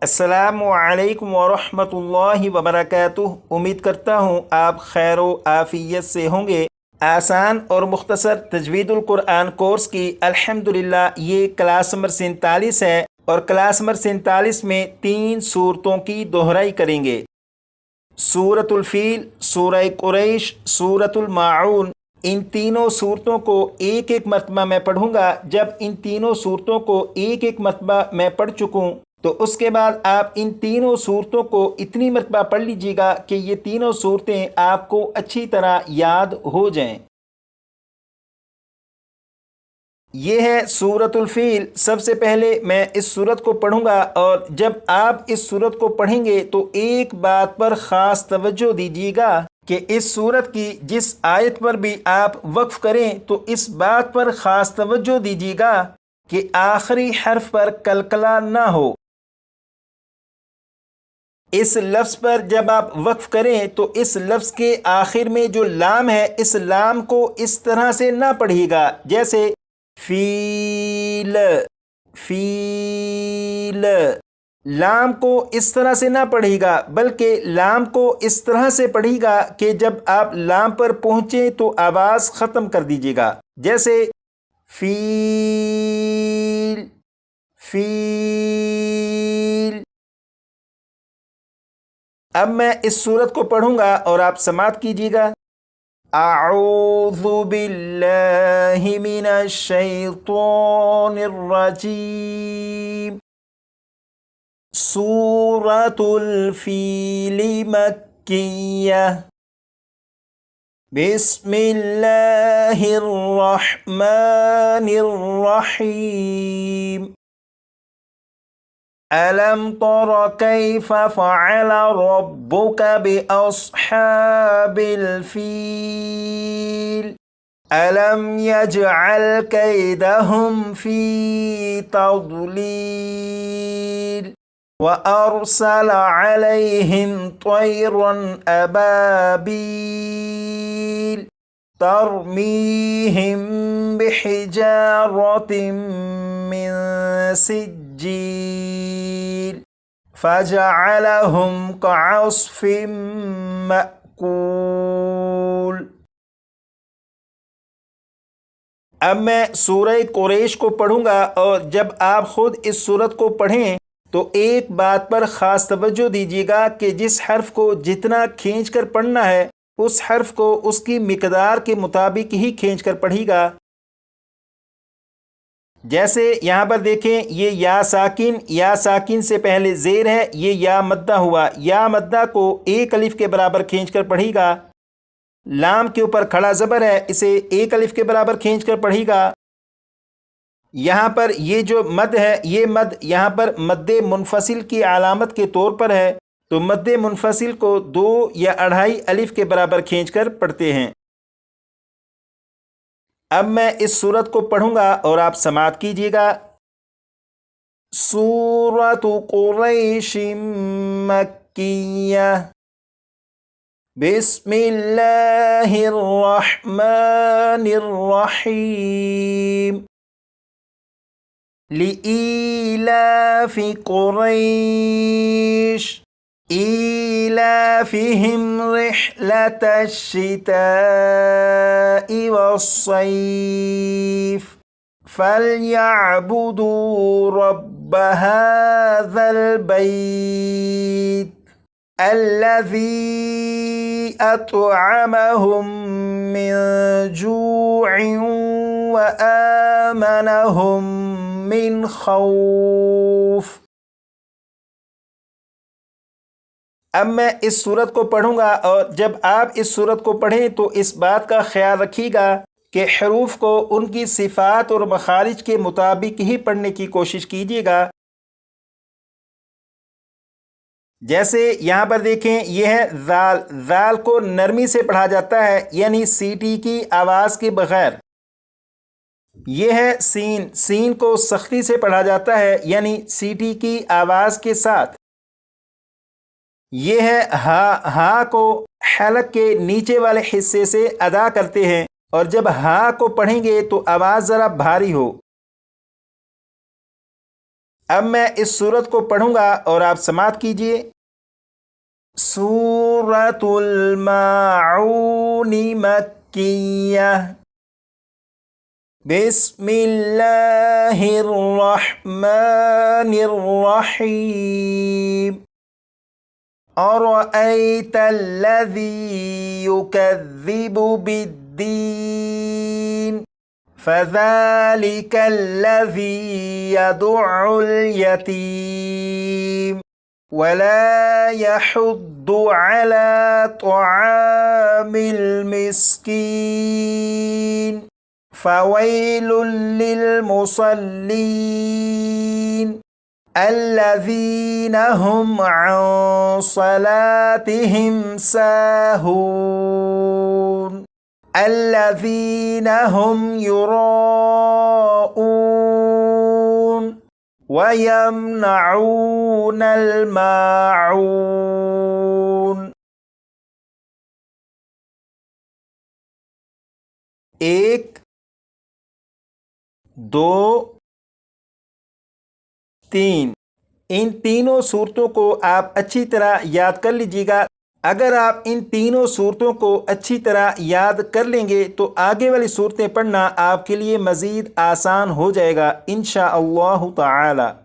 अस्सलामुअलैकुम वरहमतुल्लाहि वबरकातुह। उम्मीद करता हूँ आप खैर आफ़ियत से होंगे। आसान और मुख्तसर तजवीदुल कुरान कोर्स की अल्हम्दुलिल्लाह ये क्लास नंबर 47 है और क्लास नंबर 47 में 3 सूरतों की दोहराई करेंगे। सूरतुल फील, सूरह कुरैश, सूरतुल माऊन। इन तीनों सूरतों को एक एक मरतबा मैं पढ़ूंगा। जब इन तीनों सूरतों को एक एक मरतबा मैं पढ़ चुकूँ तो उसके बाद आप इन तीनों सूरतों को इतनी मरतबा पढ़ लीजिएगा कि ये तीनों सूरतें आपको अच्छी तरह याद हो जाएं। ये है सूरतुल फील। सबसे पहले मैं इस सूरत को पढ़ूंगा और जब आप इस सूरत को पढ़ेंगे तो एक बात पर ख़ास तवज्जो दीजिएगा कि इस सूरत की जिस आयत पर भी आप वक्फ करें तो इस बात पर ख़ास तवज्जो दीजिएगा कि आखिरी हर्फ पर कलकला ना हो। इस लफ्ज़ पर जब आप वक्फ करें तो इस लफ्ज़ के आखिर में जो लाम है, इस लाम को इस तरह से ना पढ़िएगा जैसे फील फील। लाम को इस तरह से ना पढ़िएगा बल्कि लाम को इस तरह से पढ़िएगा कि जब आप लाम पर पहुँचे तो आवाज़ ख़त्म कर दीजिएगा जैसे फील फील। अब मैं इस सूरत को पढ़ूंगा और आप समात कीजिएगा। अऊज़ु बिल्लाहि मिनश शैतानिर रजीम। सूरतुल फील मक्किय्यह। बिस्मिल्लाहिर रहमानिर रहीम। अलम तरा कैफ़ फ़अल रब्बुका बिअस्हाबिल फ़ील। अलम यजअल कैदहुम फ़ी तज़लील व अरसल अलैहिम तयरन अबाबील तरमीहिम बिहिजारतिम मिन सिज्जील फजअलहुम कअस्फिम मअकूल। अब मैं सूरह कुरैश को पढ़ूंगा और जब आप खुद इस सूरत को पढ़ें तो एक बात पर ख़ास तवज्जो दीजिएगा कि जिस हर्फ को जितना खींच कर पढ़ना है उस हर्फ को उसकी मिकदार के मुताबिक ही खींच कर पढ़िएगा। जैसे यहाँ पर देखें, ये या साकिन से पहले ज़ेर है, ये या मद्दा हुआ। या मद्दा को एक अलिफ के बराबर खींच कर पढ़िएगा। लाम के ऊपर खड़ा ज़बर है, इसे एक अलिफ के बराबर खींच कर पढ़िएगा। यहाँ पर ये जो मद है, ये मद यहाँ पर मद्दे मुनफसिल की अलामत के तौर पर है, तो मद्दे मुनफसिल को 2 या 2.5 अलिफ के बराबर खींच कर पढ़ते हैं। अब मैं इस सूरत को पढ़ूंगा और आप समात कीजिएगा। सूरतु कुरैशिम मक्किय्यह। बिस्मिल्लाहिर रहमानिर रहीम। लिईलाफि कुरैश ईलाफिहिम रिह्लतश शिताइ वस्सैफ फलयअबुदू रब्ब हाज़ल बैत अल्लज़ी अतअमहुम मिन जूइन व आमनहुम मिन खौफ। अब मैं इस सूरत को पढ़ूंगा और जब आप इस सूरत को पढ़ें तो इस बात का ख्याल रखिएगा कि हरूफ को उनकी सिफ़ात और मखारिज के मुताबिक ही पढ़ने की कोशिश कीजिएगा। जैसे यहाँ पर देखें, यह है ज़ाल। ज़ाल को नरमी से पढ़ा जाता है यानी सीटी की आवाज़ के बग़ैर। यह है सीन। सीन को सख्ती से पढ़ा जाता है यानी सीटी की आवाज़ के साथ। यह है हा। हा को हलक के नीचे वाले हिस्से से अदा करते हैं और जब हा को पढ़ेंगे तो आवाज़ ज़रा भारी हो। अब मैं इस सूरत को पढ़ूंगा और आप समाअत कीजिए। सूरतुल माऊन मक्किय्या बिस्मिल्लाहिर्रहमानिर्रहीम अरअयतल्लज़ी युकज़्ज़िबु बिद्दीन फ़ज़ालिकल्लज़ी यदुउल यतीम वला यहुद्दु अला तआमिल मिस्कीन फ़वैलुल लिल मुसल्लीन अल्लज़ीना हुम अन सलातिहिम साहून अल्लज़ीना हुम युराऊन व यमनऊनल माऊन। एक, दो, तीन, इन तीनों सूरतों को आप अच्छी तरह याद कर लीजिएगा। अगर आप इन तीनों सूरतों को अच्छी तरह याद कर लेंगे तो आगे वाली सूरतें पढ़ना आपके लिए मज़ीद आसान हो जाएगा इंशाअल्लाह ताला।